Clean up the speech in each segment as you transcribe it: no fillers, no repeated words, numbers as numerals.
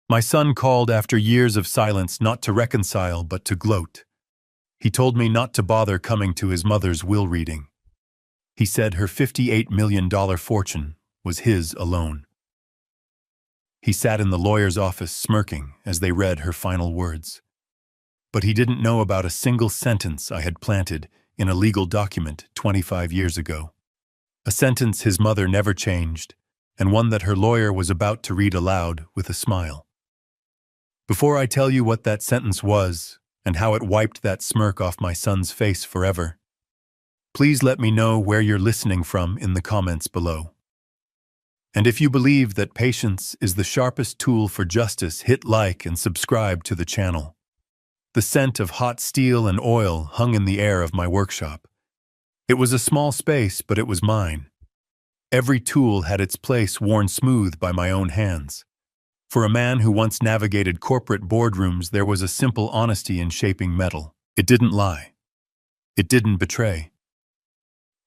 My son called after years of silence, not to reconcile but to gloat. He told me not to bother coming to his mother's will reading. He said her $58 million fortune was his alone. He sat in the lawyer's office smirking as they read her final words. But he didn't know about a single sentence I had planted in a legal document 25 years ago. A sentence his mother never changed, and one that her lawyer was about to read aloud with a smile. Before I tell you what that sentence was and how it wiped that smirk off my son's face forever, please let me know where you're listening from in the comments below. And if you believe that patience is the sharpest tool for justice, hit like and subscribe to the channel. The scent of hot steel and oil hung in the air of my workshop. It was a small space, but it was mine. Every tool had its place worn smooth by my own hands. For a man who once navigated corporate boardrooms, there was a simple honesty in shaping metal. It didn't lie. It didn't betray.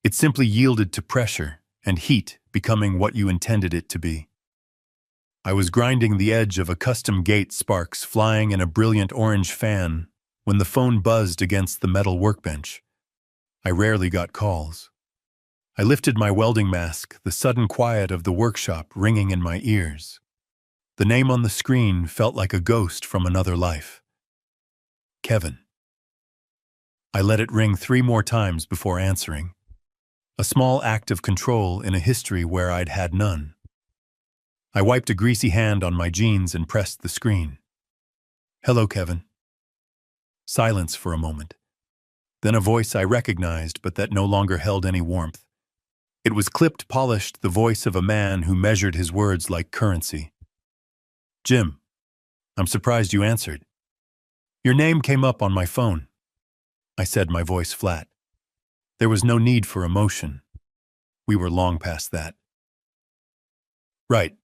It simply yielded to pressure and heat, becoming what you intended it to be. I was grinding the edge of a custom gate, sparks flying in a brilliant orange fan, when the phone buzzed against the metal workbench. I rarely got calls. I lifted my welding mask, the sudden quiet of the workshop ringing in my ears. The name on the screen felt like a ghost from another life. Kevin. I let it ring 3 more times before answering. A small act of control in a history where I'd had none. I wiped a greasy hand on my jeans and pressed the screen. Hello, Kevin. Silence for a moment. Then a voice I recognized, but that no longer held any warmth. It was clipped, polished, the voice of a man who measured his words like currency. Jim, I'm surprised you answered. Your name came up on my phone. I said, my voice flat. There was no need for emotion. We were long past that. Right.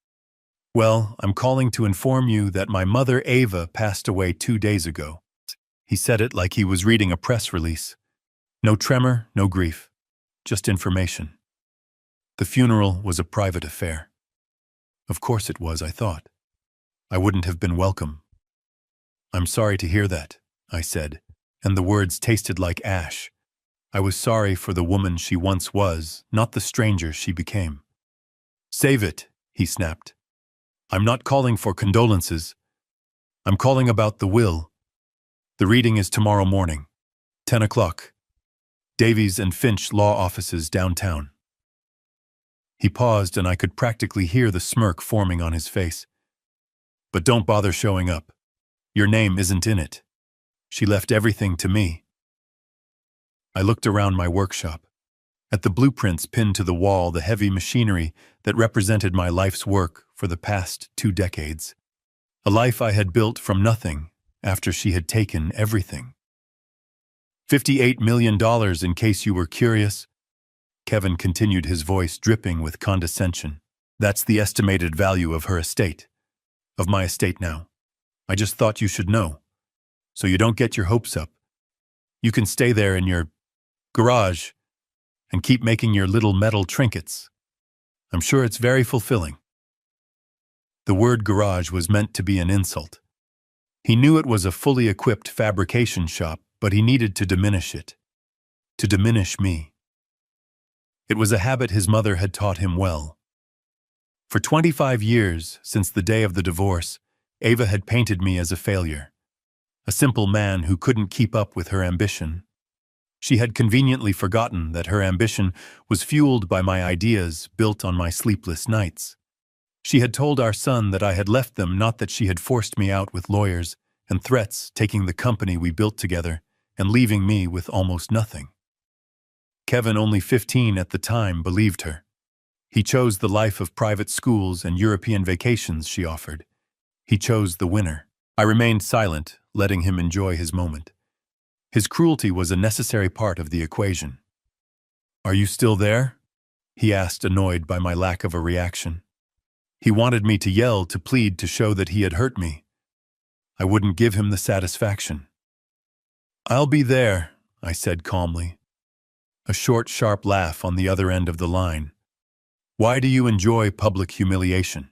Well, I'm calling to inform you that my mother, Ava, passed away 2 days ago. He said it like he was reading a press release. No tremor, no grief. Just information. The funeral was a private affair. Of course it was, I thought. I wouldn't have been welcome. I'm sorry to hear that, I said, and the words tasted like ash. I was sorry for the woman she once was, not the stranger she became. Save it, he snapped. I'm not calling for condolences. I'm calling about the will. The reading is tomorrow morning, 10 o'clock. Davies and Finch law offices downtown. He paused, and I could practically hear the smirk forming on his face. But don't bother showing up. Your name isn't in it. She left everything to me. I looked around my workshop. At the blueprints pinned to the wall, the heavy machinery that represented my life's work for the past 2 decades. A life I had built from nothing after she had taken everything. $58 million, in case you were curious. Kevin continued, his voice dripping with condescension. That's the estimated value of her estate. Of my estate now. I just thought you should know. So you don't get your hopes up. You can stay there in your garage and keep making your little metal trinkets. I'm sure it's very fulfilling. The word garage was meant to be an insult. He knew it was a fully equipped fabrication shop, but he needed to diminish it. To diminish me. It was a habit his mother had taught him well. For 25 years, since the day of the divorce, Ava had painted me as a failure. A simple man who couldn't keep up with her ambition. She had conveniently forgotten that her ambition was fueled by my ideas built on my sleepless nights. She had told our son that I had left them, not that she had forced me out with lawyers and threats, taking the company we built together and leaving me with almost nothing. Kevin, only 15 at the time, believed her. He chose the life of private schools and European vacations she offered. He chose the winner. I remained silent, letting him enjoy his moment. His cruelty was a necessary part of the equation. Are you still there? He asked, annoyed by my lack of a reaction. He wanted me to yell, to plead, to show that he had hurt me. I wouldn't give him the satisfaction. I'll be there, I said calmly. A short, sharp laugh on the other end of the line. Why do you enjoy public humiliation?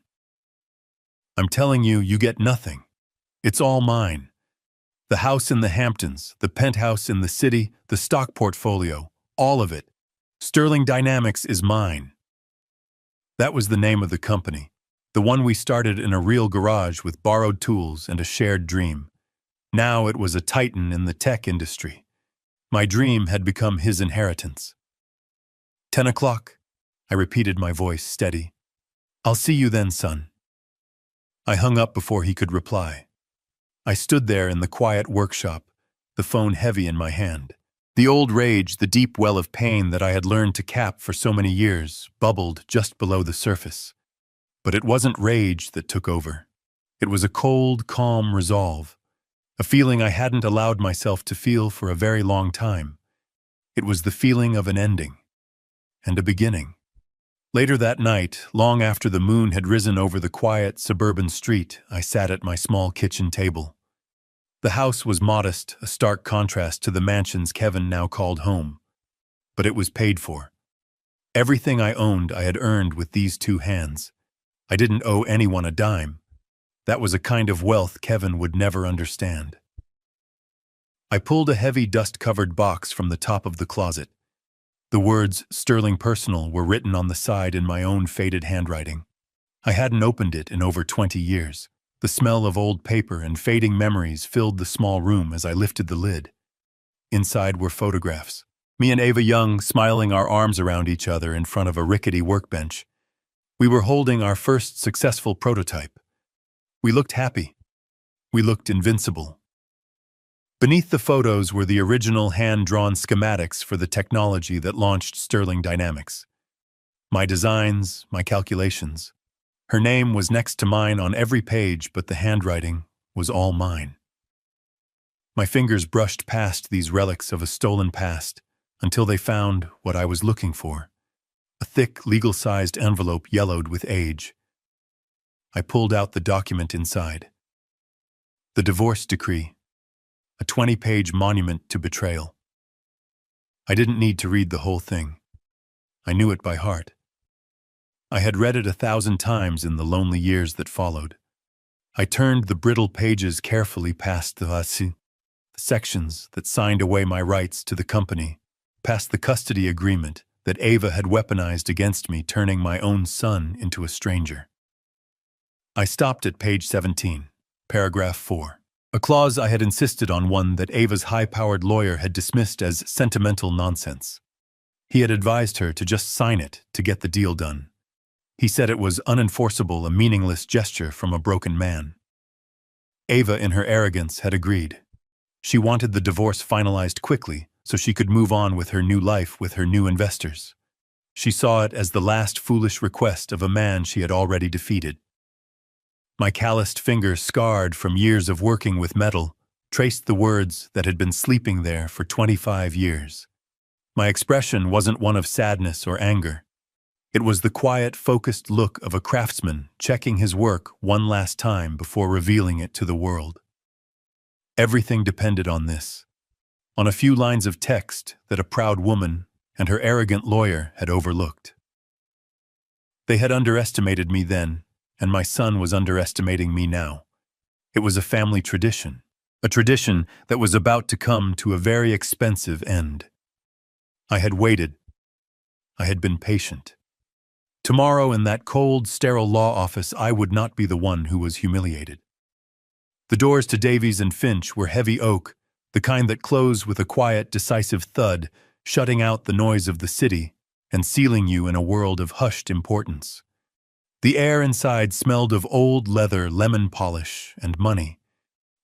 I'm telling you, you get nothing. It's all mine. The house in the Hamptons, the penthouse in the city, the stock portfolio, all of it. Sterling Dynamics is mine. That was the name of the company, the one we started in a real garage with borrowed tools and a shared dream. Now it was a titan in the tech industry. My dream had become his inheritance. 10 o'clock, I repeated, my voice steady. I'll see you then, son. I hung up before he could reply. I stood there in the quiet workshop, the phone heavy in my hand. The old rage, the deep well of pain that I had learned to cap for so many years, bubbled just below the surface. But it wasn't rage that took over. It was a cold, calm resolve, a feeling I hadn't allowed myself to feel for a very long time. It was the feeling of an ending and a beginning. Later that night, long after the moon had risen over the quiet suburban street, I sat at my small kitchen table. The house was modest, a stark contrast to the mansions Kevin now called home. But it was paid for. Everything I owned I had earned with these two hands. I didn't owe anyone a dime. That was a kind of wealth Kevin would never understand. I pulled a heavy dust-covered box from the top of the closet. The words "Sterling Personal" were written on the side in my own faded handwriting. I hadn't opened it in over 20 years. The smell of old paper and fading memories filled the small room as I lifted the lid. Inside were photographs. Me and Ava Young smiling, our arms around each other in front of a rickety workbench. We were holding our first successful prototype. We looked happy. We looked invincible. Beneath the photos were the original hand-drawn schematics for the technology that launched Sterling Dynamics. My designs, my calculations. Her name was next to mine on every page, but the handwriting was all mine. My fingers brushed past these relics of a stolen past until they found what I was looking for. A thick, legal-sized envelope yellowed with age. I pulled out the document inside. The divorce decree. A 20-page monument to betrayal. I didn't need to read the whole thing. I knew it by heart. I had read it 1,000 times in the lonely years that followed. I turned the brittle pages carefully past the sections that signed away my rights to the company, past the custody agreement that Ava had weaponized against me, turning my own son into a stranger. I stopped at page 17, paragraph 4. A clause I had insisted on, one that Ava's high-powered lawyer had dismissed as sentimental nonsense. He had advised her to just sign it to get the deal done. He said it was unenforceable, a meaningless gesture from a broken man. Ava, in her arrogance, had agreed. She wanted the divorce finalized quickly so she could move on with her new life with her new investors. She saw it as the last foolish request of a man she had already defeated. My calloused fingers, scarred from years of working with metal, traced the words that had been sleeping there for 25 years. My expression wasn't one of sadness or anger. It was the quiet, focused look of a craftsman checking his work one last time before revealing it to the world. Everything depended on this, on a few lines of text that a proud woman and her arrogant lawyer had overlooked. They had underestimated me then, and my son was underestimating me now. It was a family tradition, a tradition that was about to come to a very expensive end. I had waited. I had been patient. Tomorrow, in that cold, sterile law office, I would not be the one who was humiliated. The doors to Davies and Finch were heavy oak, the kind that close with a quiet, decisive thud, shutting out the noise of the city and sealing you in a world of hushed importance. The air inside smelled of old leather, lemon polish, and money.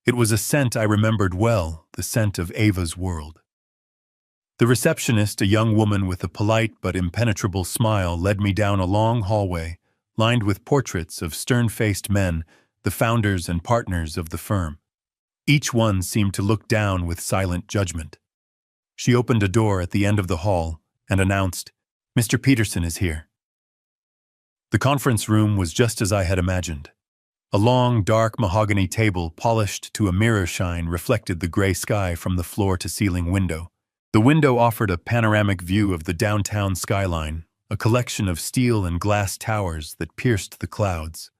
It was a scent I remembered well, the scent of Ava's world. The receptionist, a young woman with a polite but impenetrable smile, led me down a long hallway, lined with portraits of stern-faced men, the founders and partners of the firm. Each one seemed to look down with silent judgment. She opened a door at the end of the hall and announced, "Mr. Peterson is here." The conference room was just as I had imagined. A long, dark mahogany table, polished to a mirror shine, reflected the gray sky from the floor-to-ceiling window. The window offered a panoramic view of the downtown skyline, a collection of steel and glass towers that pierced the clouds.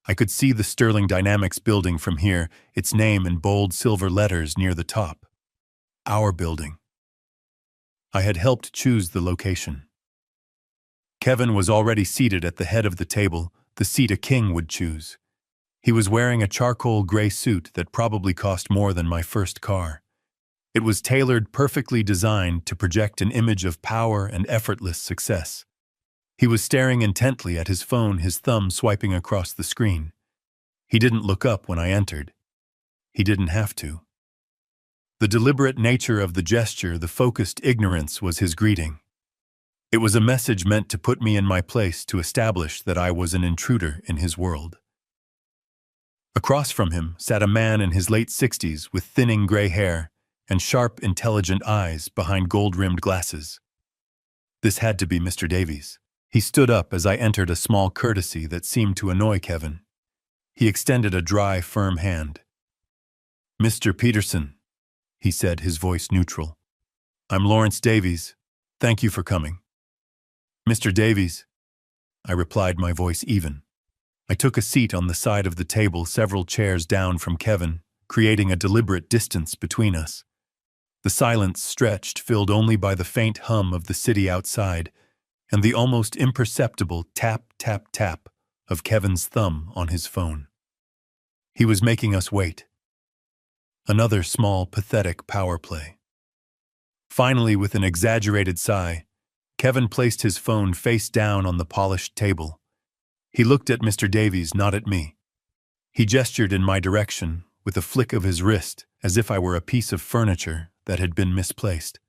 I could see the Sterling Dynamics building from here, its name in bold silver letters near the top. Our building. I had helped choose the location. Kevin was already seated at the head of the table, the seat a king would choose. He was wearing a charcoal gray suit that probably cost more than my first car. It was tailored, perfectly designed to project an image of power and effortless success. He was staring intently at his phone, his thumb swiping across the screen. He didn't look up when I entered. He didn't have to. The deliberate nature of the gesture, the focused ignorance, was his greeting. It was a message meant to put me in my place, to establish that I was an intruder in his world. Across from him sat a man in his late 60s with thinning gray hair and sharp, intelligent eyes behind gold-rimmed glasses. This had to be Mr. Davies. He stood up as I entered, a small courtesy that seemed to annoy Kevin. He extended a dry, firm hand. "Mr. Peterson," he said, his voice neutral. "I'm Lawrence Davies. Thank you for coming." "Mr. Davies," I replied, my voice even. I took a seat on the side of the table, several chairs down from Kevin, creating a deliberate distance between us. The silence stretched, filled only by the faint hum of the city outside and the almost imperceptible tap, tap, tap of Kevin's thumb on his phone. He was making us wait. Another small, pathetic power play. Finally, with an exaggerated sigh, Kevin placed his phone face down on the polished table. He looked at Mr. Davies, not at me. He gestured in my direction with a flick of his wrist, as if I were a piece of furniture that had been misplaced.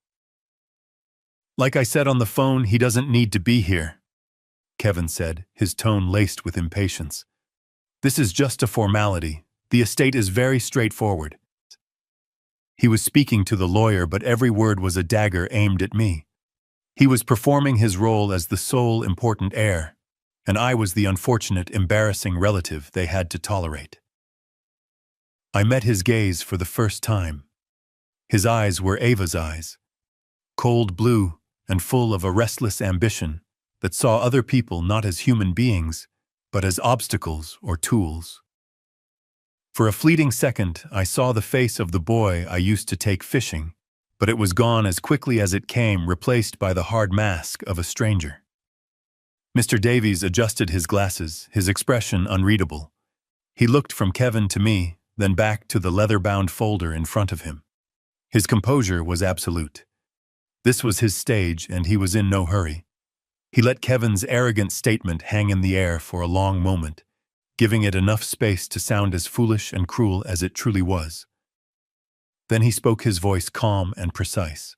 "Like I said on the phone, he doesn't need to be here," Kevin said, his tone laced with impatience. "This is just a formality. The estate is very straightforward." He was speaking to the lawyer, but every word was a dagger aimed at me. He was performing his role as the sole important heir, and I was the unfortunate, embarrassing relative they had to tolerate. I met his gaze for the first time. His eyes were Ava's eyes, cold blue and full of a restless ambition that saw other people not as human beings, but as obstacles or tools. For a fleeting second, I saw the face of the boy I used to take fishing, but it was gone as quickly as it came, replaced by the hard mask of a stranger. Mr. Davies adjusted his glasses, his expression unreadable. He looked from Kevin to me, then back to the leather-bound folder in front of him. His composure was absolute. This was his stage, and he was in no hurry. He let Kevin's arrogant statement hang in the air for a long moment, giving it enough space to sound as foolish and cruel as it truly was. Then he spoke, his voice calm and precise.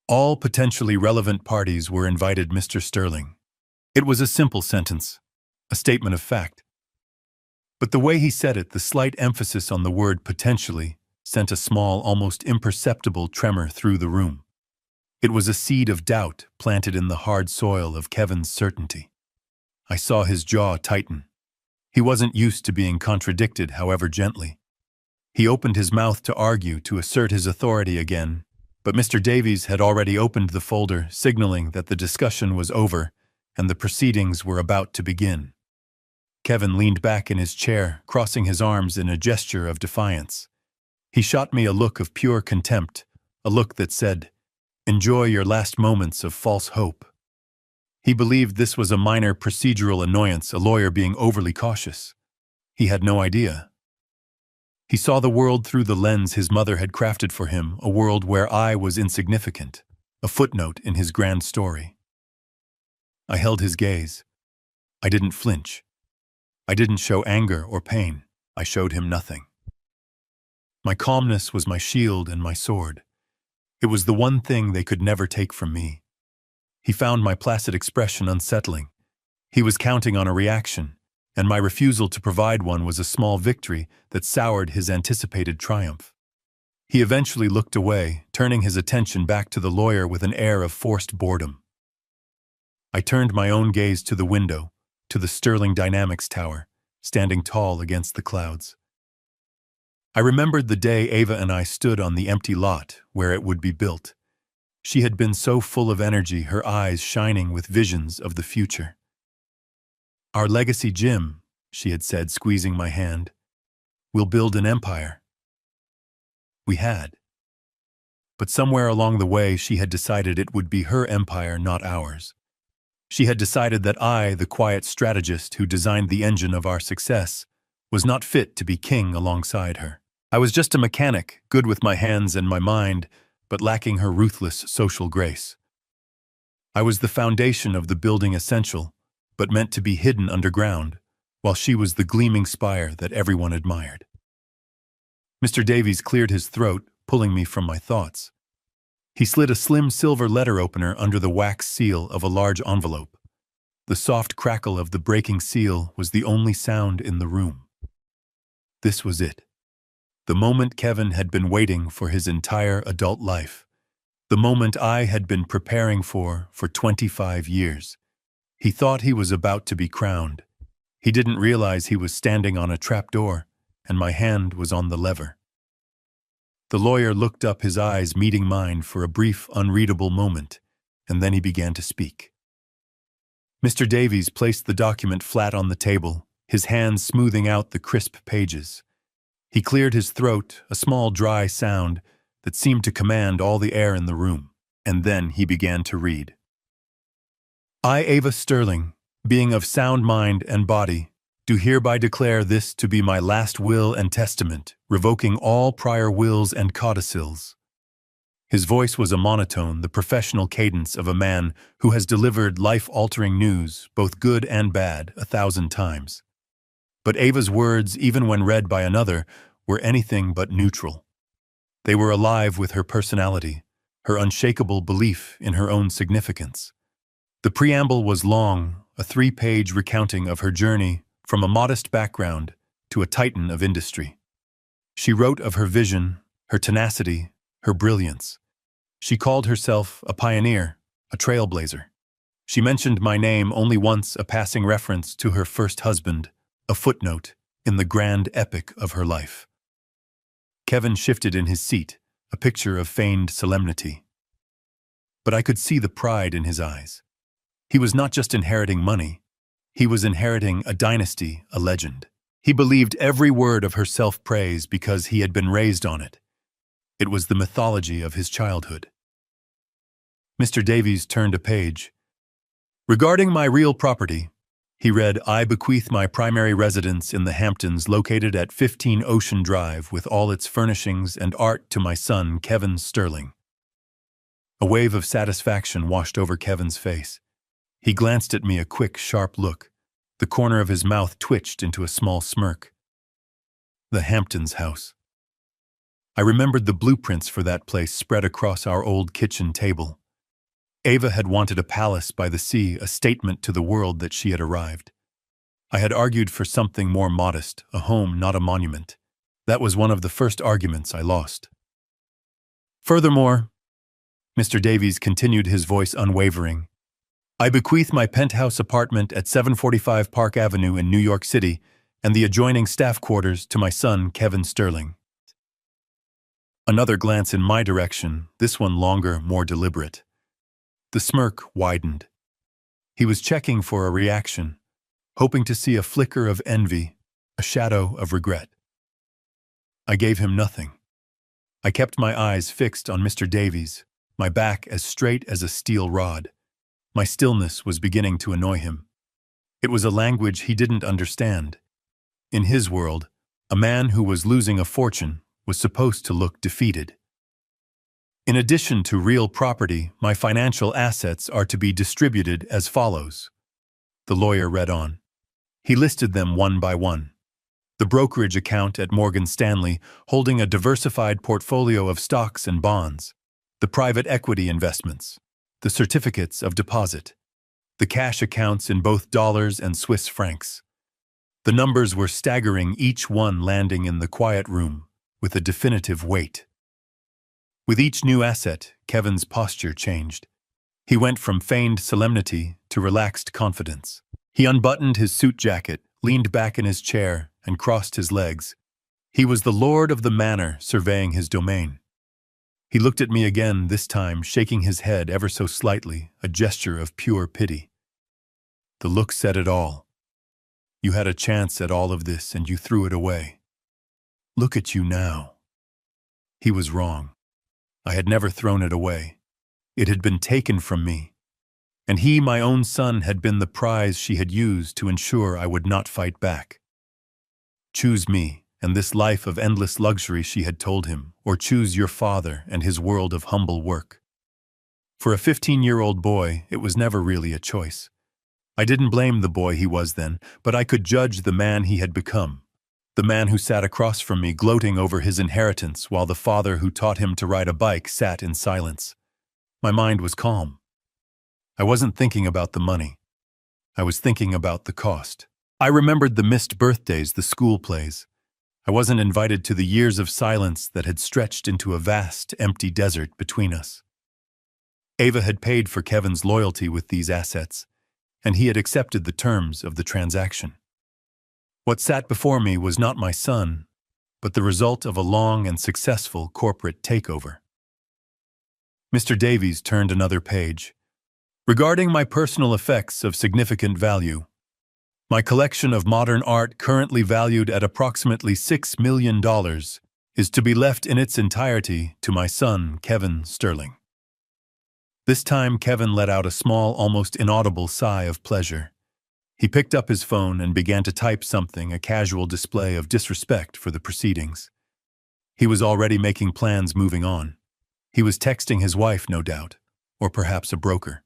"All potentially relevant parties were invited, Mr. Sterling." It was a simple sentence, a statement of fact. But the way he said it, the slight emphasis on the word potentially, sent a small, almost imperceptible tremor through the room. It was a seed of doubt planted in the hard soil of Kevin's certainty. I saw his jaw tighten. He wasn't used to being contradicted, however gently. He opened his mouth to argue, to assert his authority again, but Mr. Davies had already opened the folder, signaling that the discussion was over and the proceedings were about to begin. Kevin leaned back in his chair, crossing his arms in a gesture of defiance. He shot me a look of pure contempt, a look that said, "Enjoy your last moments of false hope." He believed this was a minor procedural annoyance, a lawyer being overly cautious. He had no idea. He saw the world through the lens his mother had crafted for him, a world where I was insignificant, a footnote in his grand story. I held his gaze. I didn't flinch. I didn't show anger or pain. I showed him nothing. My calmness was my shield and my sword. It was the one thing they could never take from me. He found my placid expression unsettling. He was counting on a reaction, and my refusal to provide one was a small victory that soured his anticipated triumph. He eventually looked away, turning his attention back to the lawyer with an air of forced boredom. I turned my own gaze to the window, to the Sterling Dynamics tower, standing tall against the clouds. I remembered the day Ava and I stood on the empty lot where it would be built. She had been so full of energy, her eyes shining with visions of the future. Our legacy gym, she had said, squeezing my hand. We'll build an empire. We had. But somewhere along the way, she had decided it would be her empire, not ours. She had decided that I, the quiet strategist who designed the engine of our success, was not fit to be king alongside her. I was just a mechanic, good with my hands and my mind, but lacking her ruthless social grace. I was the foundation of the building essential, but meant to be hidden underground, while she was the gleaming spire that everyone admired. Mr. Davies cleared his throat, pulling me from my thoughts. He slid a slim silver letter opener under the wax seal of a large envelope. The soft crackle of the breaking seal was the only sound in the room. This was it. The moment Kevin had been waiting for his entire adult life. The moment I had been preparing for 25 years. He thought he was about to be crowned. He didn't realize he was standing on a trapdoor, and my hand was on the lever. The lawyer looked up, his eyes meeting mine for a brief, unreadable moment, and then he began to speak. Mr. Davies placed the document flat on the table, his hands smoothing out the crisp pages. He cleared his throat, a small dry sound that seemed to command all the air in the room, and then he began to read. I, Ava Sterling, being of sound mind and body, do hereby declare this to be my last will and testament, revoking all prior wills and codicils. His voice was a monotone, the professional cadence of a man who has delivered life-altering news, both good and bad, 1,000 times. But Ava's words, even when read by another, were anything but neutral. They were alive with her personality, her unshakable belief in her own significance. The preamble was long, a 3-page recounting of her journey from a modest background to a titan of industry. She wrote of her vision, her tenacity, her brilliance. She called herself a pioneer, a trailblazer. She mentioned my name only once, a passing reference to her first husband, a footnote in the grand epic of her life. Kevin shifted in his seat, a picture of feigned solemnity. But I could see the pride in his eyes. He was not just inheriting money. He was inheriting a dynasty, a legend. He believed every word of her self-praise because he had been raised on it. It was the mythology of his childhood. Mr. Davies turned a page. Regarding my real property, he read, I bequeath my primary residence in the Hamptons located at 15 Ocean Drive with all its furnishings and art to my son, Kevin Sterling. A wave of satisfaction washed over Kevin's face. He glanced at me, a quick, sharp look. The corner of his mouth twitched into a small smirk. The Hamptons house. I remembered the blueprints for that place spread across our old kitchen table. Ava had wanted a palace by the sea, a statement to the world that she had arrived. I had argued for something more modest, a home, not a monument. That was one of the first arguments I lost. Furthermore, Mr. Davies continued, his voice unwavering, I bequeath my penthouse apartment at 745 Park Avenue in New York City and the adjoining staff quarters to my son, Kevin Sterling. Another glance in my direction, this one longer, more deliberate. The smirk widened. He was checking for a reaction, hoping to see a flicker of envy, a shadow of regret. I gave him nothing. I kept my eyes fixed on Mr. Davies, my back as straight as a steel rod. My stillness was beginning to annoy him. It was a language he didn't understand. In his world, a man who was losing a fortune was supposed to look defeated. In addition to real property, my financial assets are to be distributed as follows. The lawyer read on. He listed them one by one. The brokerage account at Morgan Stanley, holding a diversified portfolio of stocks and bonds. The private equity investments. The certificates of deposit. The cash accounts in both dollars and Swiss francs. The numbers were staggering, each one landing in the quiet room with a definitive weight. With each new asset, Kevin's posture changed. He went from feigned solemnity to relaxed confidence. He unbuttoned his suit jacket, leaned back in his chair, and crossed his legs. He was the lord of the manor, surveying his domain. He looked at me again, this time shaking his head ever so slightly, a gesture of pure pity. The look said it all. You had a chance at all of this and you threw it away. Look at you now. He was wrong. I had never thrown it away. It had been taken from me. And he, my own son, had been the prize she had used to ensure I would not fight back. Choose me and this life of endless luxury, she had told him, or choose your father and his world of humble work. For a 15-year-old boy, it was never really a choice. I didn't blame the boy he was then, but I could judge the man he had become. The man who sat across from me gloating over his inheritance while the father who taught him to ride a bike sat in silence. My mind was calm. I wasn't thinking about the money. I was thinking about the cost. I remembered the missed birthdays, the school plays. I wasn't invited to the years of silence that had stretched into a vast, empty desert between us. Ava had paid for Kevin's loyalty with these assets, and he had accepted the terms of the transaction. What sat before me was not my son, but the result of a long and successful corporate takeover. Mr. Davies turned another page. Regarding my personal effects of significant value, my collection of modern art, currently valued at approximately $6 million, is to be left in its entirety to my son, Kevin Sterling. This time, Kevin let out a small, almost inaudible sigh of pleasure. He picked up his phone and began to type something, a casual display of disrespect for the proceedings. He was already making plans moving on. He was texting his wife, no doubt, or perhaps a broker.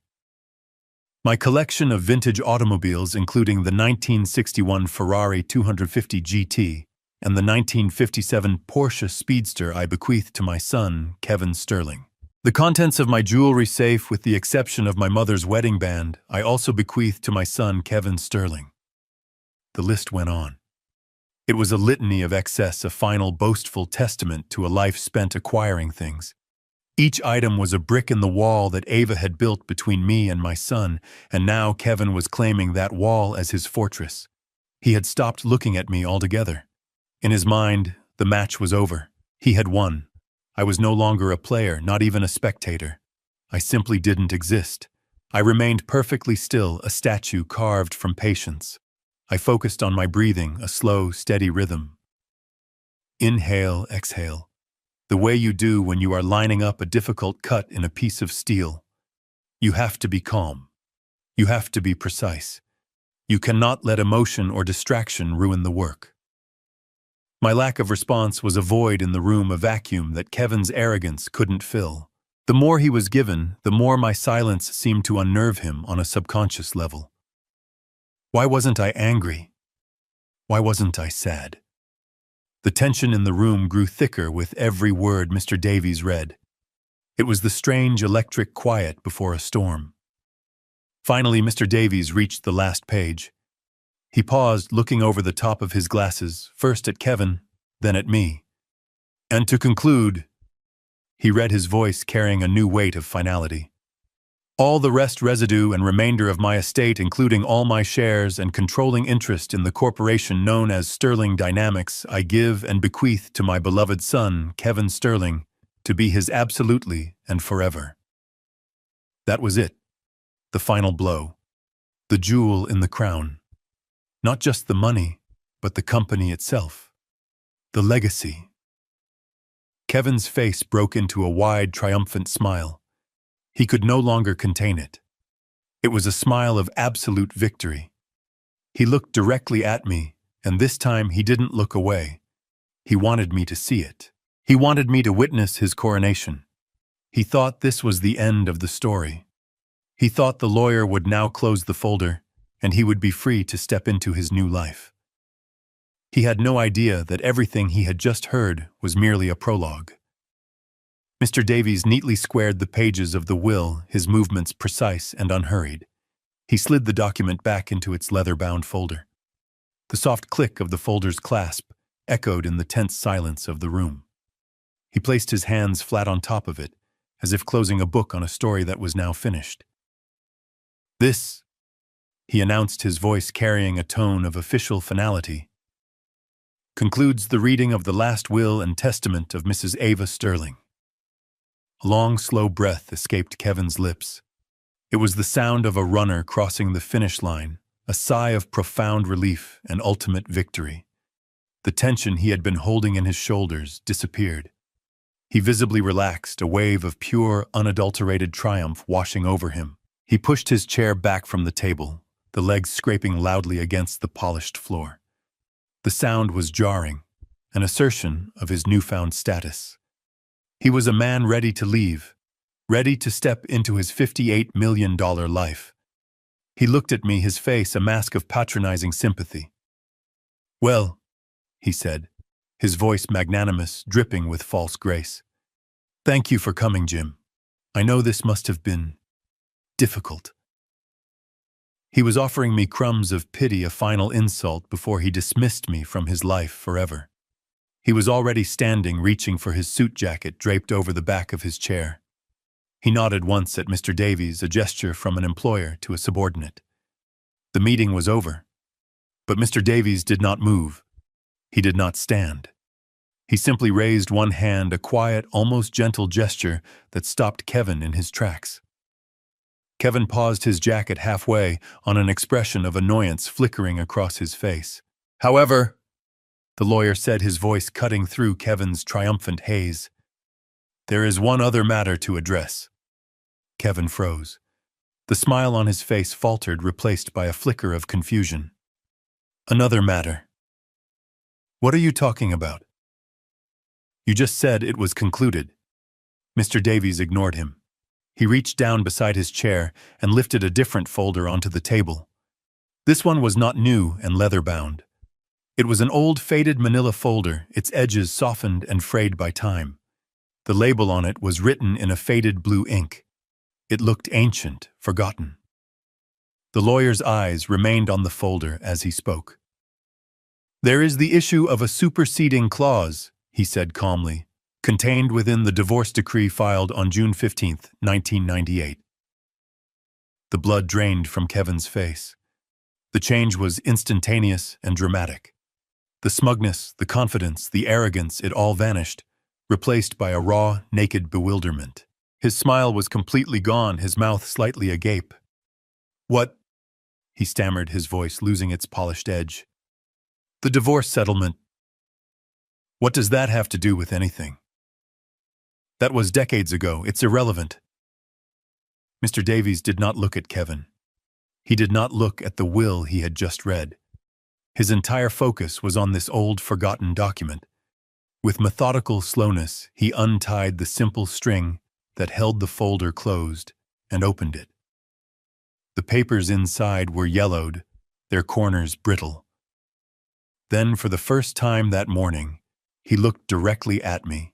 My collection of vintage automobiles, including the 1961 Ferrari 250 GT and the 1957 Porsche Speedster, I bequeathed to my son, Kevin Sterling. The contents of my jewelry safe, with the exception of my mother's wedding band, I also bequeathed to my son, Kevin Sterling. The list went on. It was a litany of excess, a final boastful testament to a life spent acquiring things. Each item was a brick in the wall that Ava had built between me and my son, and now Kevin was claiming that wall as his fortress. He had stopped looking at me altogether. In his mind, the match was over. He had won. I was no longer a player, not even a spectator. I simply didn't exist. I remained perfectly still, a statue carved from patience. I focused on my breathing, a slow, steady rhythm. Inhale, exhale. The way you do when you are lining up a difficult cut in a piece of steel. You have to be calm. You have to be precise. You cannot let emotion or distraction ruin the work. My lack of response was a void in the room, a vacuum that Kevin's arrogance couldn't fill. The more he was given, the more my silence seemed to unnerve him on a subconscious level. Why wasn't I angry? Why wasn't I sad? The tension in the room grew thicker with every word Mr. Davies read. It was the strange electric quiet before a storm. Finally, Mr. Davies reached the last page. He paused, looking over the top of his glasses, first at Kevin, then at me. And to conclude, he read, his voice carrying a new weight of finality. All the rest, residue and remainder of my estate, including all my shares and controlling interest in the corporation known as Sterling Dynamics, I give and bequeath to my beloved son, Kevin Sterling, to be his absolutely and forever. That was it. The final blow. The jewel in the crown. Not just the money, but the company itself. The legacy. Kevin's face broke into a wide, triumphant smile. He could no longer contain it. It was a smile of absolute victory. He looked directly at me, and this time he didn't look away. He wanted me to see it. He wanted me to witness his coronation. He thought this was the end of the story. He thought the lawyer would now close the folder, and he would be free to step into his new life. He had no idea that everything he had just heard was merely a prologue. Mr. Davies neatly squared the pages of the will, his movements precise and unhurried. He slid the document back into its leather-bound folder. The soft click of the folder's clasp echoed in the tense silence of the room. He placed his hands flat on top of it, as if closing a book on a story that was now finished. "This," he announced, his voice carrying a tone of official finality, "concludes the reading of the last will and testament of Mrs. Ava Sterling." A long, slow breath escaped Kevin's lips. It was the sound of a runner crossing the finish line, a sigh of profound relief and ultimate victory. The tension he had been holding in his shoulders disappeared. He visibly relaxed, a wave of pure, unadulterated triumph washing over him. He pushed his chair back from the table, the legs scraping loudly against the polished floor. The sound was jarring, an assertion of his newfound status. He was a man ready to leave, ready to step into his $58 million life. He looked at me, his face a mask of patronizing sympathy. "Well," he said, his voice magnanimous, dripping with false grace. "Thank you for coming, Jim. I know this must have been difficult." He was offering me crumbs of pity, a final insult before he dismissed me from his life forever. He was already standing, reaching for his suit jacket draped over the back of his chair. He nodded once at Mr. Davies, a gesture from an employer to a subordinate. The meeting was over, but Mr. Davies did not move. He did not stand. He simply raised one hand, a quiet, almost gentle gesture that stopped Kevin in his tracks. Kevin paused his jacket halfway, on an expression of annoyance flickering across his face. "However," the lawyer said, his voice cutting through Kevin's triumphant haze, "there is one other matter to address." Kevin froze. The smile on his face faltered, replaced by a flicker of confusion. "Another matter? What are you talking about?" "You just said it was concluded." Mr. Davies ignored him. He reached down beside his chair and lifted a different folder onto the table. This one was not new and leather-bound. It was an old, faded manila folder, its edges softened and frayed by time. The label on it was written in a faded blue ink. It looked ancient, forgotten. The lawyer's eyes remained on the folder as he spoke. "There is the issue of a superseding clause," he said calmly, "contained within the divorce decree filed on June 15, 1998. The blood drained from Kevin's face. The change was instantaneous and dramatic. The smugness, the confidence, the arrogance, it all vanished, replaced by a raw, naked bewilderment. His smile was completely gone, his mouth slightly agape. "What?" he stammered, his voice losing its polished edge. "The divorce settlement. What does that have to do with anything? That was decades ago. It's irrelevant." Mr. Davies did not look at Kevin. He did not look at the will he had just read. His entire focus was on this old, forgotten document. With methodical slowness, he untied the simple string that held the folder closed and opened it. The papers inside were yellowed, their corners brittle. Then, for the first time that morning, he looked directly at me,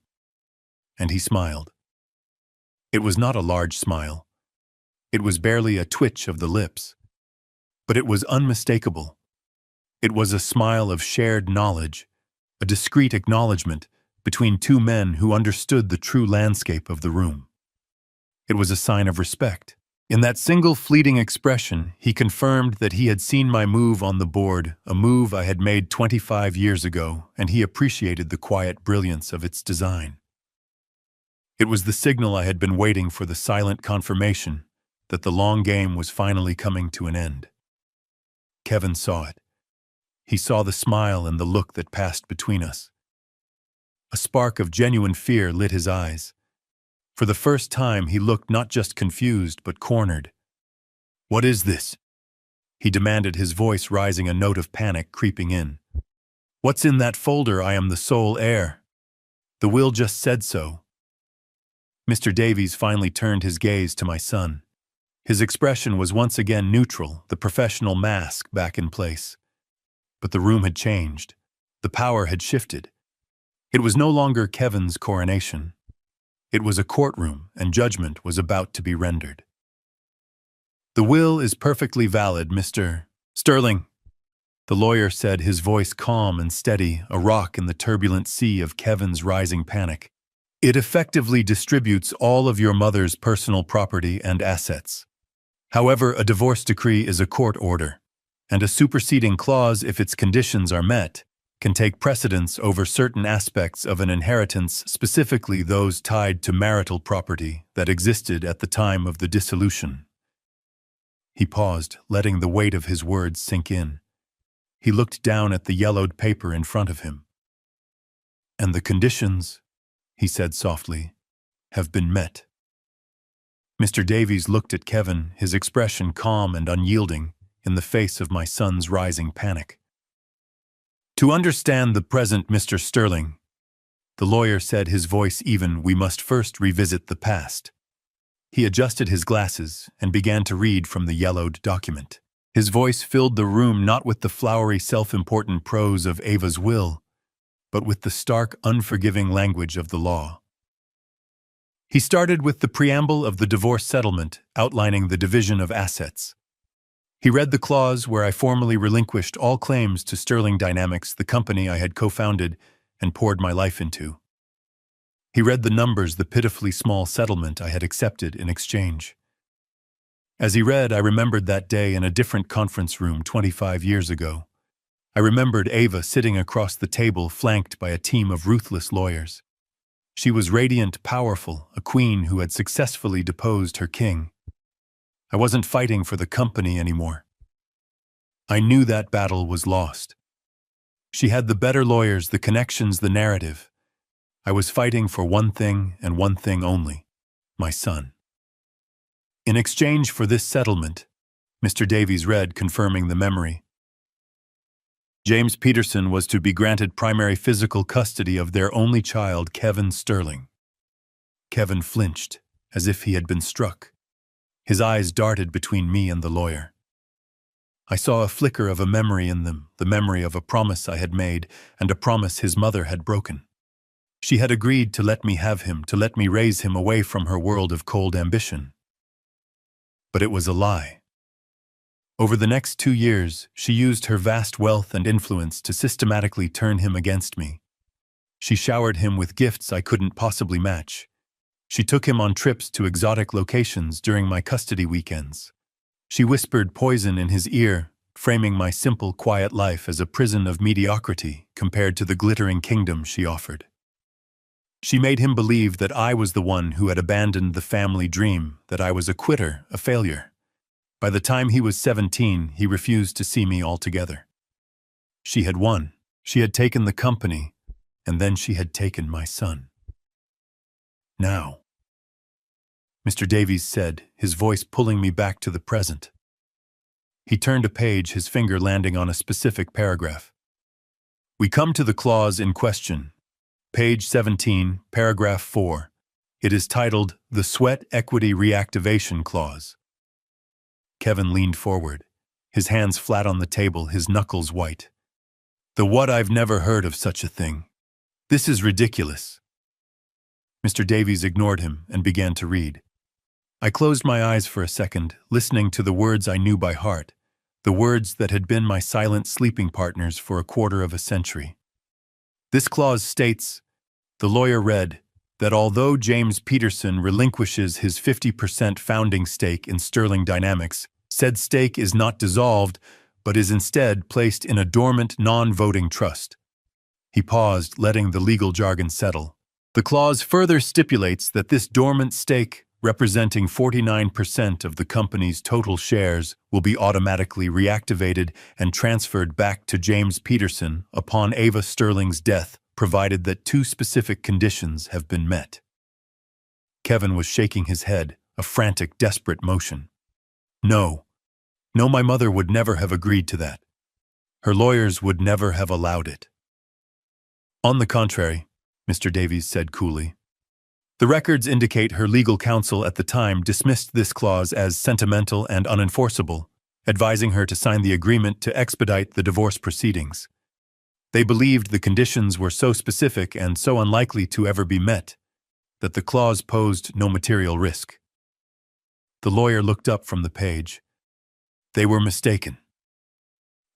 and he smiled. It was not a large smile. It was barely a twitch of the lips. But it was unmistakable. It was a smile of shared knowledge, a discreet acknowledgement between two men who understood the true landscape of the room. It was a sign of respect. In that single fleeting expression, he confirmed that he had seen my move on the board, a move I had made 25 years ago, and he appreciated the quiet brilliance of its design. It was the signal I had been waiting for, the silent confirmation that the long game was finally coming to an end. Kevin saw it. He saw the smile and the look that passed between us. A spark of genuine fear lit his eyes. For the first time, he looked not just confused, but cornered. "What is this?" he demanded, his voice rising, a note of panic creeping in. "What's in that folder? I am the sole heir. The will just said so." Mr. Davies finally turned his gaze to my son. His expression was once again neutral, the professional mask back in place. But the room had changed. The power had shifted. It was no longer Kevin's coronation. It was a courtroom, and judgment was about to be rendered. "The will is perfectly valid, Mr. Sterling," the lawyer said, his voice calm and steady, a rock in the turbulent sea of Kevin's rising panic. "It effectively distributes all of your mother's personal property and assets. However, a divorce decree is a court order, and a superseding clause, if its conditions are met, can take precedence over certain aspects of an inheritance, specifically those tied to marital property that existed at the time of the dissolution." He paused, letting the weight of his words sink in. He looked down at the yellowed paper in front of him. "And the conditions," he said softly, "have been met." Mr. Davies looked at Kevin, his expression calm and unyielding, in the face of my son's rising panic. "To understand the present, Mr. Sterling," the lawyer said, his voice even, "we must first revisit the past." He adjusted his glasses and began to read from the yellowed document. His voice filled the room not with the flowery, self-important prose of Ava's will, but with the stark, unforgiving language of the law. He started with the preamble of the divorce settlement, outlining the division of assets. He read the clause where I formally relinquished all claims to Sterling Dynamics, the company I had co-founded and poured my life into. He read the numbers, the pitifully small settlement I had accepted in exchange. As he read, I remembered that day in a different conference room 25 years ago. I remembered Ava sitting across the table, flanked by a team of ruthless lawyers. She was radiant, powerful, a queen who had successfully deposed her king. I wasn't fighting for the company anymore. I knew that battle was lost. She had the better lawyers, the connections, the narrative. I was fighting for one thing and one thing only: my son. In exchange for this settlement, Mr. Davies read, confirming the memory, James Peterson was to be granted primary physical custody of their only child, Kevin Sterling. Kevin flinched, as if he had been struck. His eyes darted between me and the lawyer. I saw a flicker of a memory in them, the memory of a promise I had made and a promise his mother had broken. She had agreed to let me have him, to let me raise him away from her world of cold ambition. But it was a lie. Over the next 2 years, she used her vast wealth and influence to systematically turn him against me. She showered him with gifts I couldn't possibly match. She took him on trips to exotic locations during my custody weekends. She whispered poison in his ear, framing my simple, quiet life as a prison of mediocrity compared to the glittering kingdom she offered. She made him believe that I was the one who had abandoned the family dream, that I was a quitter, a failure. By the time he was 17, he refused to see me altogether. She had won. She had taken the company, and then she had taken my son. Now, Mr. Davies said, his voice pulling me back to the present. He turned a page, his finger landing on a specific paragraph. We come to the clause in question. Page 17, paragraph 4. It is titled, The Sweat Equity Reactivation Clause. Kevin leaned forward, his hands flat on the table, his knuckles white. I've never heard of such a thing. This is ridiculous. Mr. Davies ignored him and began to read. I closed my eyes for a second, listening to the words I knew by heart, the words that had been my silent sleeping partners for a quarter of a century. This clause states, the lawyer read, that although James Peterson relinquishes his 50% founding stake in Sterling Dynamics, said stake is not dissolved, but is instead placed in a dormant, non-voting trust. He paused, letting the legal jargon settle. The clause further stipulates that this dormant stake, representing 49% of the company's total shares, will be automatically reactivated and transferred back to James Peterson upon Ava Sterling's death, provided that 2 specific conditions have been met. Kevin was shaking his head, a frantic, desperate motion. No, my mother would never have agreed to that. Her lawyers would never have allowed it. On the contrary, Mr. Davies said coolly. The records indicate her legal counsel at the time dismissed this clause as sentimental and unenforceable, advising her to sign the agreement to expedite the divorce proceedings. They believed the conditions were so specific and so unlikely to ever be met that the clause posed no material risk. The lawyer looked up from the page. They were mistaken.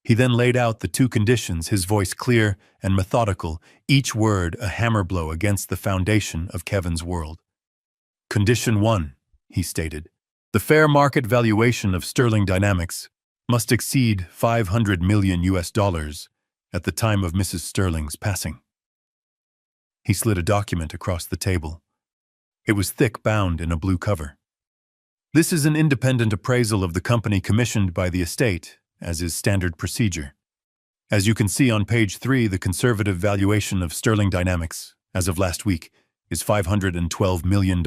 He then laid out the 2 conditions, his voice clear and methodical, each word a hammer blow against the foundation of Kevin's world. Condition 1, he stated, the fair market valuation of Sterling Dynamics must exceed $500 million at the time of Mrs. Sterling's passing. He slid a document across the table. It was thick, bound in a blue cover. This is an independent appraisal of the company commissioned by the estate, as is standard procedure. As you can see on page 3, the conservative valuation of Sterling Dynamics, as of last week, is $512 million.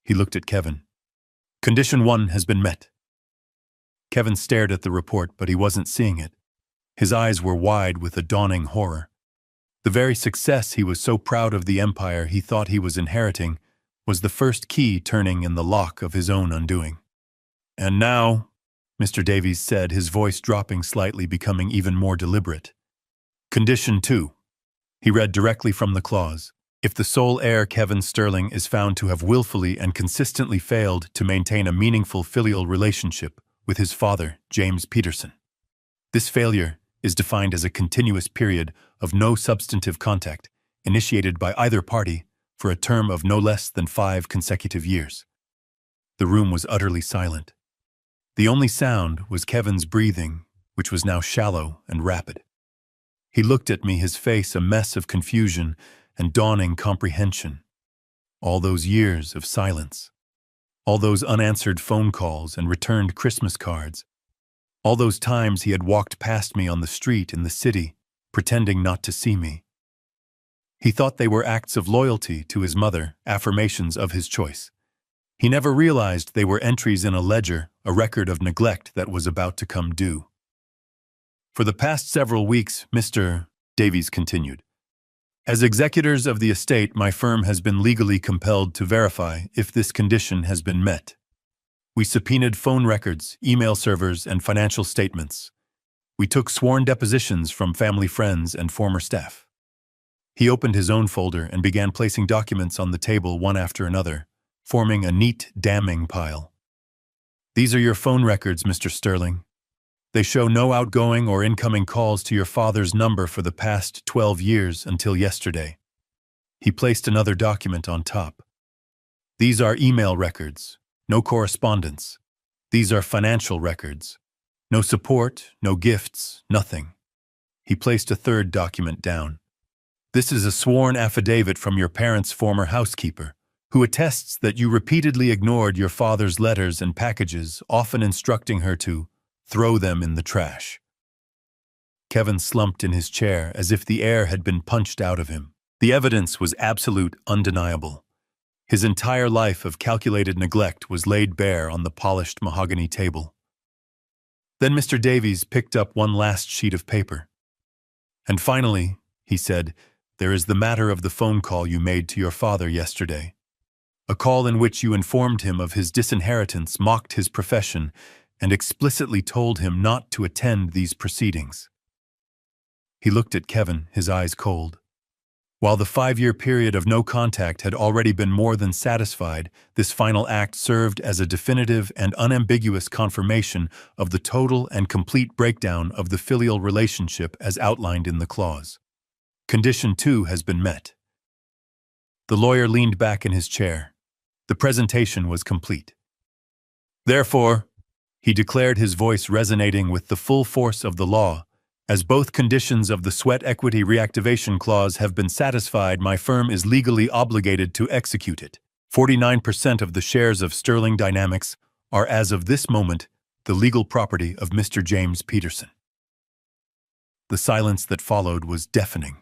He looked at Kevin. Condition 1 has been met. Kevin stared at the report, but he wasn't seeing it. His eyes were wide with a dawning horror. The very success he was so proud of, the empire he thought he was inheriting, was the first key turning in the lock of his own undoing. And now, Mr. Davies said, his voice dropping slightly, becoming even more deliberate. Condition 2. He read directly from the clause. If the sole heir, Kevin Sterling, is found to have willfully and consistently failed to maintain a meaningful filial relationship with his father, James Peterson. This failure is defined as a continuous period of no substantive contact initiated by either party for a term of no less than 5 consecutive years. The room was utterly silent. The only sound was Kevin's breathing, which was now shallow and rapid. He looked at me, his face a mess of confusion and dawning comprehension. All those years of silence. All those unanswered phone calls and returned Christmas cards. All those times he had walked past me on the street in the city, pretending not to see me. He thought they were acts of loyalty to his mother, affirmations of his choice. He never realized they were entries in a ledger, a record of neglect that was about to come due. For the past several weeks, Mr. Davies continued, as executors of the estate, my firm has been legally compelled to verify if this condition has been met. We subpoenaed phone records, email servers, and financial statements. We took sworn depositions from family, friends, and former staff. He opened his own folder and began placing documents on the table one after another, forming a neat, damning pile. These are your phone records, Mr. Sterling. They show no outgoing or incoming calls to your father's number for the past 12 years until yesterday. He placed another document on top. These are email records, no correspondence. These are financial records. No support, no gifts, nothing. He placed a third document down. This is a sworn affidavit from your parents' former housekeeper, who attests that you repeatedly ignored your father's letters and packages, often instructing her to throw them in the trash. Kevin slumped in his chair as if the air had been punched out of him. The evidence was absolute, undeniable. His entire life of calculated neglect was laid bare on the polished mahogany table. Then Mr. Davies picked up one last sheet of paper. And finally, he said, there is the matter of the phone call you made to your father yesterday. A call in which you informed him of his disinheritance, mocked his profession, and explicitly told him not to attend these proceedings. He looked at Kevin, his eyes cold. While the 5-year period of no contact had already been more than satisfied, this final act served as a definitive and unambiguous confirmation of the total and complete breakdown of the filial relationship as outlined in the clause. Condition 2 has been met. The lawyer leaned back in his chair. The presentation was complete. Therefore, he declared, his voice resonating with the full force of the law, as both conditions of the sweat equity reactivation clause have been satisfied, my firm is legally obligated to execute it. 49% of the shares of Sterling Dynamics are, as of this moment, the legal property of Mr. James Peterson. The silence that followed was deafening.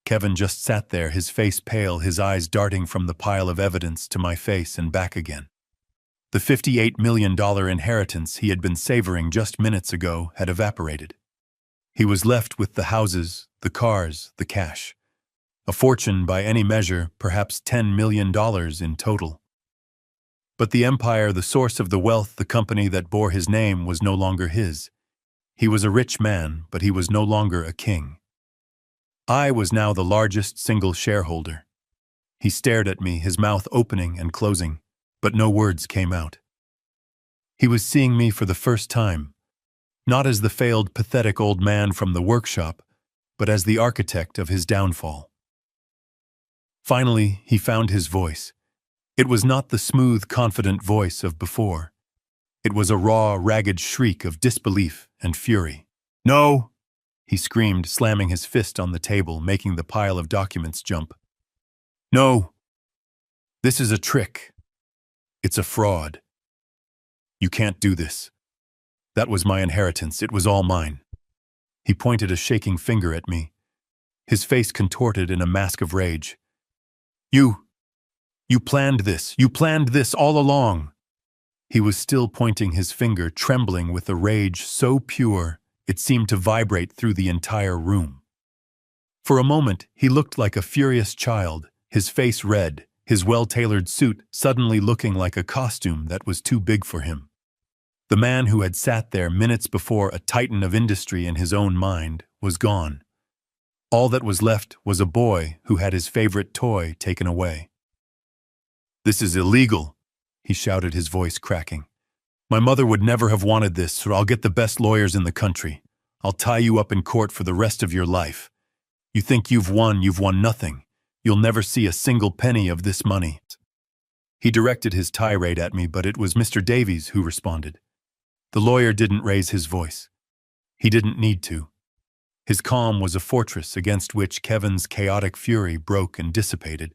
Kevin just sat there, his face pale, his eyes darting from the pile of evidence to my face and back again. The $58 million inheritance he had been savoring just minutes ago had evaporated. He was left with the houses, the cars, the cash. A fortune by any measure, perhaps $10 million in total. But the empire, the source of the wealth, the company that bore his name, was no longer his. He was a rich man, but he was no longer a king. I was now the largest single shareholder. He stared at me, his mouth opening and closing, but no words came out. He was seeing me for the first time, not as the failed, pathetic old man from the workshop, but as the architect of his downfall. Finally, he found his voice. It was not the smooth, confident voice of before. It was a raw, ragged shriek of disbelief and fury. "No!" he screamed, slamming his fist on the table, making the pile of documents jump. "No! This is a trick. It's a fraud. You can't do this. That was my inheritance. It was all mine. He pointed a shaking finger at me, his face contorted in a mask of rage. You planned this. You planned this all along. He was still pointing his finger, trembling with a rage so pure it seemed to vibrate through the entire room. For a moment, he looked like a furious child, his face red, his well-tailored suit suddenly looking like a costume that was too big for him. The man who had sat there minutes before a titan of industry in his own mind was gone. All that was left was a boy who had his favorite toy taken away. "This is illegal," he shouted, his voice cracking. "My mother would never have wanted this, or I'll get the best lawyers in the country. I'll tie you up in court for the rest of your life. You think you've won nothing. You'll never see a single penny of this money." He directed his tirade at me, but it was Mr. Davies who responded. The lawyer didn't raise his voice. He didn't need to. His calm was a fortress against which Kevin's chaotic fury broke and dissipated.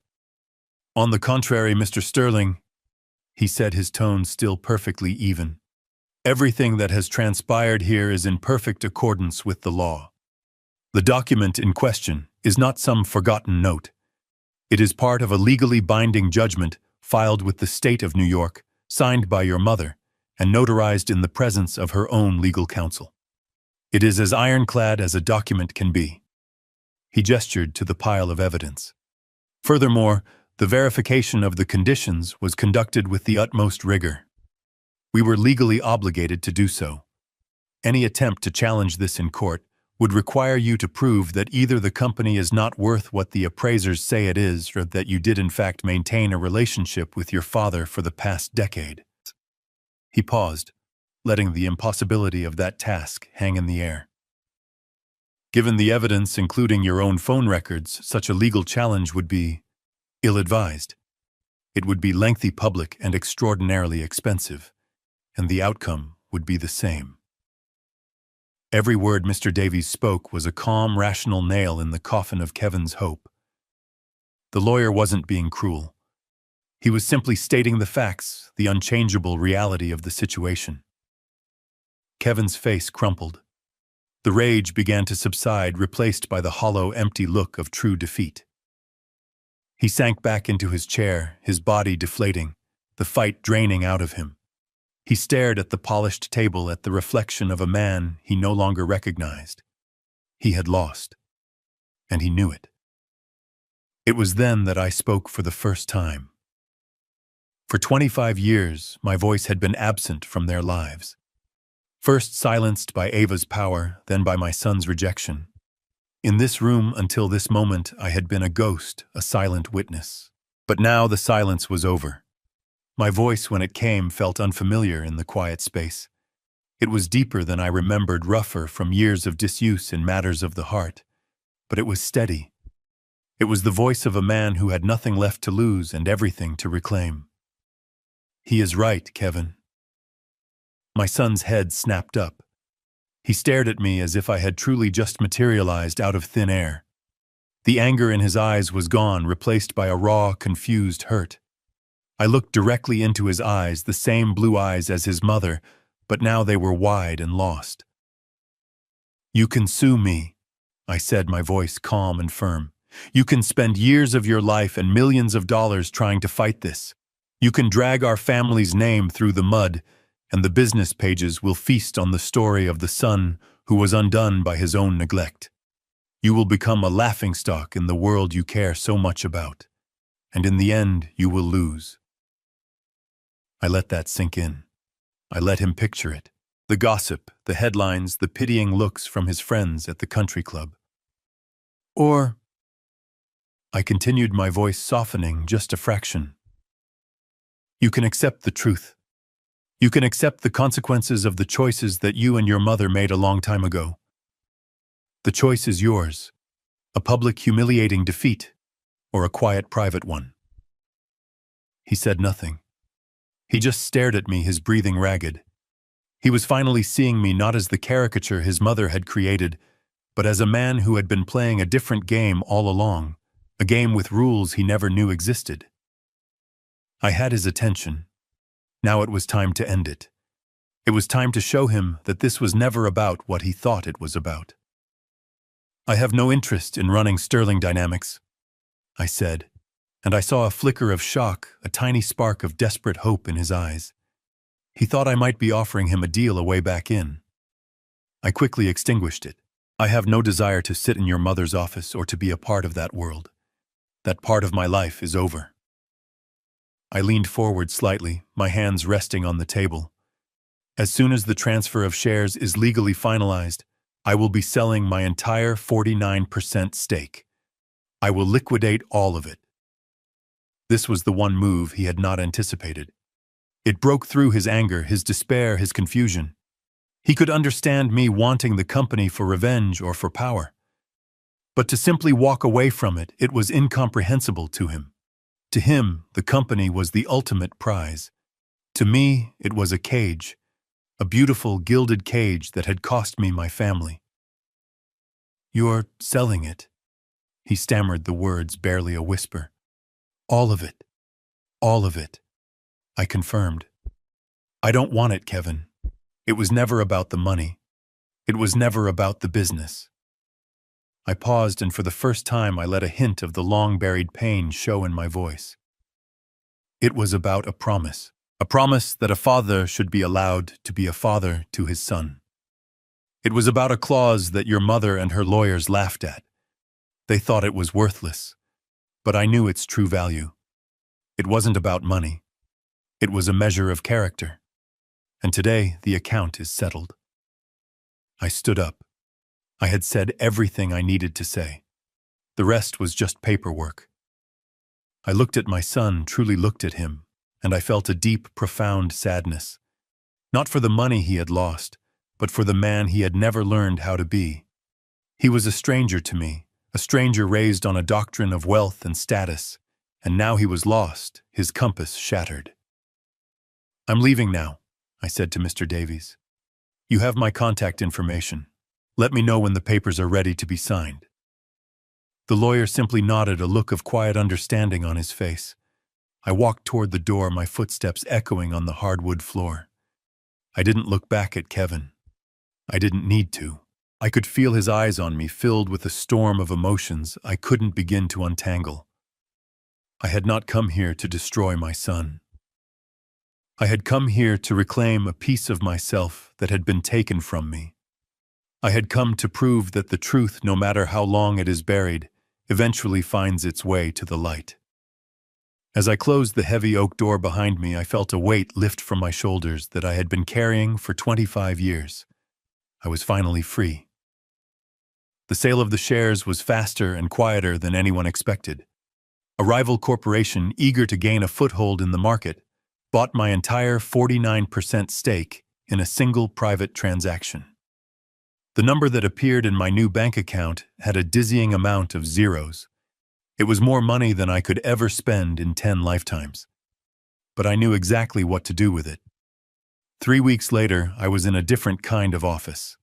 "On the contrary, Mr. Sterling," he said, his tone still perfectly even, "everything that has transpired here is in perfect accordance with the law. The document in question is not some forgotten note. It is part of a legally binding judgment filed with the state of New York, signed by your mother, and notarized in the presence of her own legal counsel. It is as ironclad as a document can be." He gestured to the pile of evidence. "Furthermore, the verification of the conditions was conducted with the utmost rigor. We were legally obligated to do so. Any attempt to challenge this in court would require you to prove that either the company is not worth what the appraisers say it is, or that you did in fact maintain a relationship with your father for the past decade." He paused, letting the impossibility of that task hang in the air. "Given the evidence, including your own phone records, such a legal challenge would be ill-advised. It would be lengthy, public, and extraordinarily expensive, and the outcome would be the same." Every word Mr. Davies spoke was a calm, rational nail in the coffin of Kevin's hope. The lawyer wasn't being cruel. He was simply stating the facts, the unchangeable reality of the situation. Kevin's face crumpled. The rage began to subside, replaced by the hollow, empty look of true defeat. He sank back into his chair, his body deflating, the fight draining out of him. He stared at the polished table, at the reflection of a man he no longer recognized. He had lost, and he knew it. It was then that I spoke for the first time. For 25 years, my voice had been absent from their lives. First silenced by Ava's power, then by my son's rejection. In this room, until this moment, I had been a ghost, a silent witness. But now the silence was over. My voice, when it came, felt unfamiliar in the quiet space. It was deeper than I remembered, rougher from years of disuse in matters of the heart. But it was steady. It was the voice of a man who had nothing left to lose and everything to reclaim. "He is right, Kevin." My son's head snapped up. He stared at me as if I had truly just materialized out of thin air. The anger in his eyes was gone, replaced by a raw, confused hurt. I looked directly into his eyes, the same blue eyes as his mother, but now they were wide and lost. "You can sue me," I said, my voice calm and firm. "You can spend years of your life and millions of dollars trying to fight this. You can drag our family's name through the mud, and the business pages will feast on the story of the son who was undone by his own neglect. You will become a laughingstock in the world you care so much about, and in the end you will lose." I let that sink in. I let him picture it. The gossip, the headlines, the pitying looks from his friends at the country club. "Or," I continued, my voice softening just a fraction, "you can accept the truth. You can accept the consequences of the choices that you and your mother made a long time ago. The choice is yours, a public humiliating defeat, or a quiet private one." He said nothing. He just stared at me, his breathing ragged. He was finally seeing me not as the caricature his mother had created, but as a man who had been playing a different game all along, a game with rules he never knew existed. I had his attention. Now it was time to end it. It was time to show him that this was never about what he thought it was about. "I have no interest in running Sterling Dynamics," I said, and I saw a flicker of shock, a tiny spark of desperate hope in his eyes. He thought I might be offering him a deal a way back in. I quickly extinguished it. "I have no desire to sit in your mother's office or to be a part of that world. That part of my life is over." I leaned forward slightly, my hands resting on the table. "As soon as the transfer of shares is legally finalized, I will be selling my entire 49% stake. I will liquidate all of it." This was the one move he had not anticipated. It broke through his anger, his despair, his confusion. He could understand me wanting the company for revenge or for power. But to simply walk away from it, it was incomprehensible to him. To him, the company was the ultimate prize. To me, it was a cage, a beautiful gilded cage that had cost me my family. "You're selling it," he stammered the words, barely a whisper. "All of it. All of it," I confirmed. "I don't want it, Kevin. It was never about the money. It was never about the business." I paused, and for the first time I let a hint of the long-buried pain show in my voice. It was about a promise that a father should be allowed to be a father to his son. It was about a clause that your mother and her lawyers laughed at. They thought it was worthless, but I knew its true value. It wasn't about money. It was a measure of character. And today the account is settled. I stood up. I had said everything I needed to say. The rest was just paperwork. I looked at my son, truly looked at him, and I felt a deep, profound sadness. Not for the money he had lost, but for the man he had never learned how to be. He was a stranger to me, a stranger raised on a doctrine of wealth and status, and now he was lost, his compass shattered. "I'm leaving now," I said to Mr. Davies. "You have my contact information. Let me know when the papers are ready to be signed." The lawyer simply nodded, a look of quiet understanding on his face. I walked toward the door, my footsteps echoing on the hardwood floor. I didn't look back at Kevin. I didn't need to. I could feel his eyes on me, filled with a storm of emotions I couldn't begin to untangle. I had not come here to destroy my son. I had come here to reclaim a piece of myself that had been taken from me. I had come to prove that the truth, no matter how long it is buried, eventually finds its way to the light. As I closed the heavy oak door behind me, I felt a weight lift from my shoulders that I had been carrying for 25 years. I was finally free. The sale of the shares was faster and quieter than anyone expected. A rival corporation, eager to gain a foothold in the market, bought my entire 49% stake in a single private transaction. The number that appeared in my new bank account had a dizzying amount of zeros. It was more money than I could ever spend in 10 lifetimes. But I knew exactly what to do with it. 3 weeks later, I was in a different kind of office.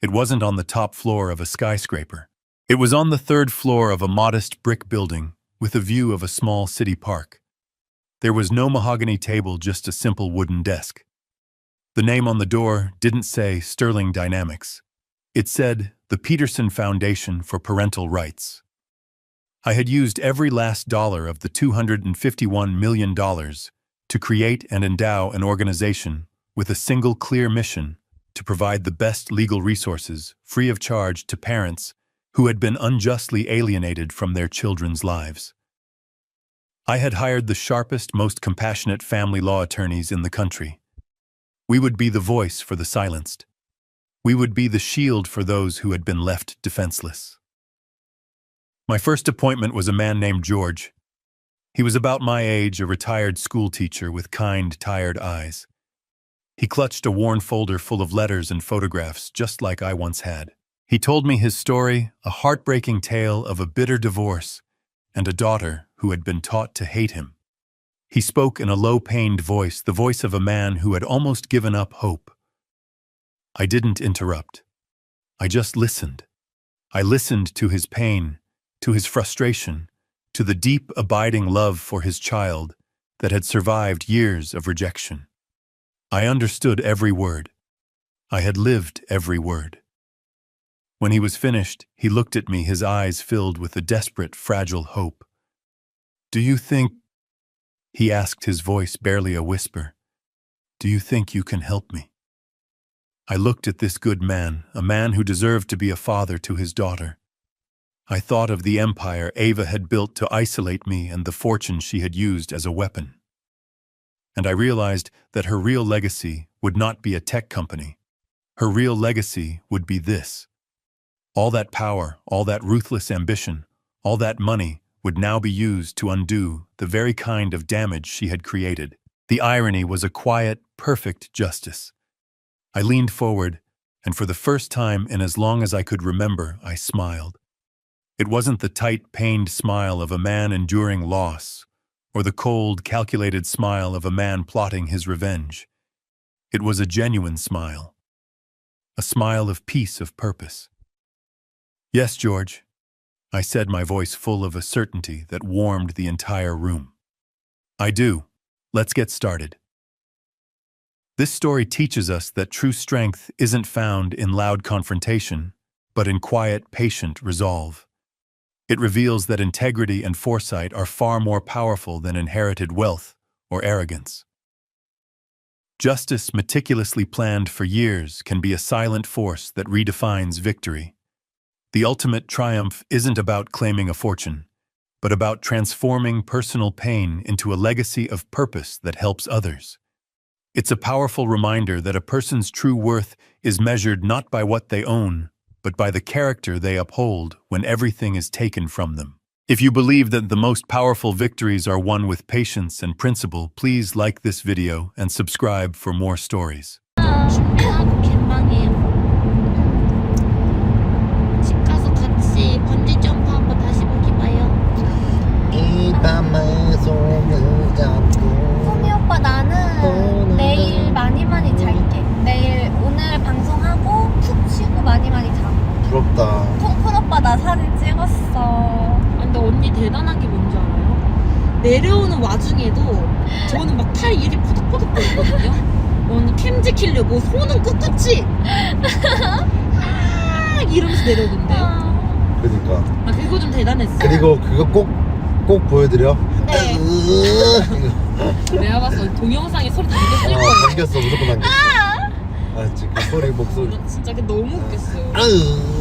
It wasn't on the top floor of a skyscraper. It was on the 3rd floor of a modest brick building with a view of a small city park. There was no mahogany table, just a simple wooden desk. The name on the door didn't say Sterling Dynamics. It said the Peterson Foundation for Parental Rights. I had used every last dollar of the $251 million to create and endow an organization with a single clear mission to provide the best legal resources free of charge to parents who had been unjustly alienated from their children's lives. I had hired the sharpest, most compassionate family law attorneys in the country. We would be the voice for the silenced. We would be the shield for those who had been left defenseless. My first appointment was a man named George. He was about my age, a retired school teacher with kind, tired eyes. He clutched a worn folder full of letters and photographs, just like I once had. He told me his story, a heartbreaking tale of a bitter divorce and a daughter who had been taught to hate him. He spoke in a low-pained voice, the voice of a man who had almost given up hope. I didn't interrupt. I just listened. I listened to his pain, to his frustration, to the deep, abiding love for his child that had survived years of rejection. I understood every word. I had lived every word. When he was finished, he looked at me, his eyes filled with a desperate, fragile hope. "Do you think," he asked, his voice barely a whisper, "do you think you can help me?" I looked at this good man, a man who deserved to be a father to his daughter. I thought of the empire Ava had built to isolate me and the fortune she had used as a weapon. And I realized that her real legacy would not be a tech company. Her real legacy would be this. All that power, all that ruthless ambition, all that money would now be used to undo the very kind of damage she had created. The irony was a quiet, perfect justice. I leaned forward, and for the first time in as long as I could remember, I smiled. It wasn't the tight, pained smile of a man enduring loss, or the cold, calculated smile of a man plotting his revenge. It was a genuine smile. A smile of peace, of purpose. "Yes, George," I said, my voice full of a certainty that warmed the entire room. "I do. Let's get started." This story teaches us that true strength isn't found in loud confrontation, but in quiet, patient resolve. It reveals that integrity and foresight are far more powerful than inherited wealth or arrogance. Justice meticulously planned for years can be a silent force that redefines victory. The ultimate triumph isn't about claiming a fortune, but about transforming personal pain into a legacy of purpose that helps others. It's a powerful reminder that a person's true worth is measured not by what they own, but by the character they uphold when everything is taken from them. If you believe that the most powerful victories are won with patience and principle, please like this video and subscribe for more stories. 준비하고 갯방이에요. 집 가서 같이 번지 점프 한번 다시 보기 봐요. 이 밤을 손을 잡고 소미 오빠, 나는 내일 많이 잘게. 내일 오늘 방송하고 푹 쉬고 많이 자고. 부럽다. 콩콩 오빠, 나 사진 찍었어. 근데 언니 대단한 게 뭔지 알아요? 내려오는 와중에도 저는 막 팔 일이 포덕포덕 거리거든요. 언니 캠 지키려고 손은 꿋꿋이 이러면서 내려오던데요. 그러니까. 아, 그거 좀 대단했어. 그리고 그거 꼭 보여드려. 네. 내가 봤을 때 동영상에 소리 담겼을 거예요. 담겼어. 무조건 담겼어. 아, 지금 소리 목소리. 진짜 그게 너무 웃겼어요. 아으.